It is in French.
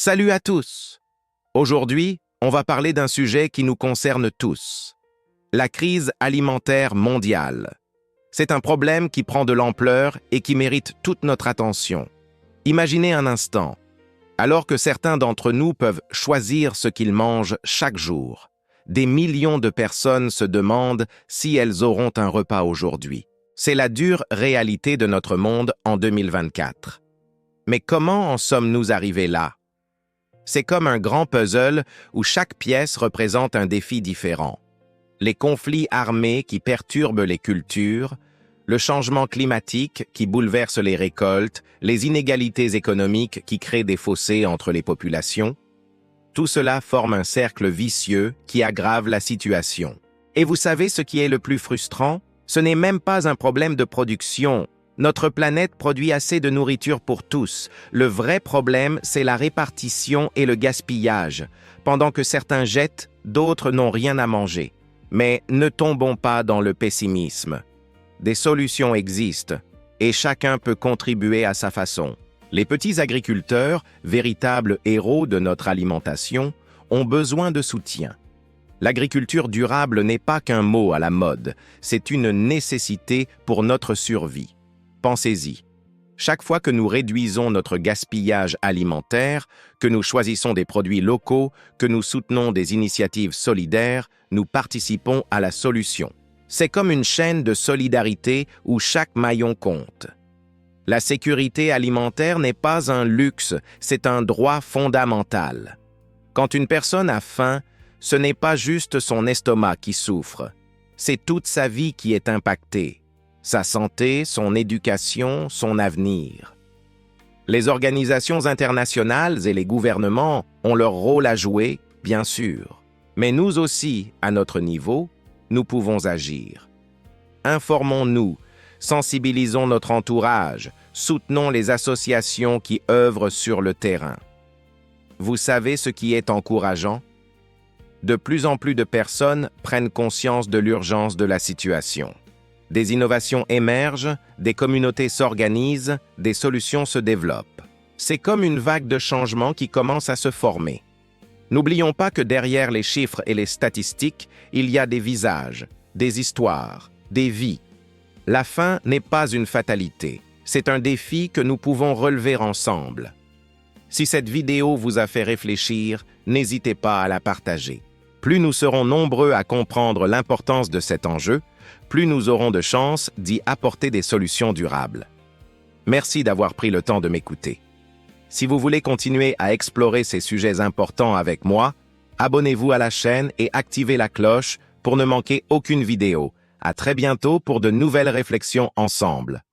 Salut à tous! Aujourd'hui, on va parler d'un sujet qui nous concerne tous. La crise alimentaire mondiale. C'est un problème qui prend de l'ampleur et qui mérite toute notre attention. Imaginez un instant, alors que certains d'entre nous peuvent choisir ce qu'ils mangent chaque jour, des millions de personnes se demandent si elles auront un repas aujourd'hui. C'est la dure réalité de notre monde en 2024. Mais comment en sommes-nous arrivés là? C'est comme un grand puzzle où chaque pièce représente un défi différent. Les conflits armés qui perturbent les cultures, le changement climatique qui bouleverse les récoltes, les inégalités économiques qui créent des fossés entre les populations, tout cela forme un cercle vicieux qui aggrave la situation. Et vous savez ce qui est le plus frustrant? Ce n'est même pas un problème de production. Notre planète produit assez de nourriture pour tous. Le vrai problème, c'est la répartition et le gaspillage. Pendant que certains jettent, d'autres n'ont rien à manger. Mais ne tombons pas dans le pessimisme. Des solutions existent, et chacun peut contribuer à sa façon. Les petits agriculteurs, véritables héros de notre alimentation, ont besoin de soutien. L'agriculture durable n'est pas qu'un mot à la mode, c'est une nécessité pour notre survie. Pensez-y. Chaque fois que nous réduisons notre gaspillage alimentaire, que nous choisissons des produits locaux, que nous soutenons des initiatives solidaires, nous participons à la solution. C'est comme une chaîne de solidarité où chaque maillon compte. La sécurité alimentaire n'est pas un luxe, c'est un droit fondamental. Quand une personne a faim, ce n'est pas juste son estomac qui souffre, c'est toute sa vie qui est impactée. Sa santé, son éducation, son avenir. Les organisations internationales et les gouvernements ont leur rôle à jouer, bien sûr. Mais nous aussi, à notre niveau, nous pouvons agir. Informons-nous, sensibilisons notre entourage, soutenons les associations qui œuvrent sur le terrain. Vous savez ce qui est encourageant? De plus en plus de personnes prennent conscience de l'urgence de la situation. Des innovations émergent, des communautés s'organisent, des solutions se développent. C'est comme une vague de changement qui commence à se former. N'oublions pas que derrière les chiffres et les statistiques, il y a des visages, des histoires, des vies. La faim n'est pas une fatalité, c'est un défi que nous pouvons relever ensemble. Si cette vidéo vous a fait réfléchir, n'hésitez pas à la partager. Plus nous serons nombreux à comprendre l'importance de cet enjeu, plus nous aurons de chances d'y apporter des solutions durables. Merci d'avoir pris le temps de m'écouter. Si vous voulez continuer à explorer ces sujets importants avec moi, abonnez-vous à la chaîne et activez la cloche pour ne manquer aucune vidéo. À très bientôt pour de nouvelles réflexions ensemble.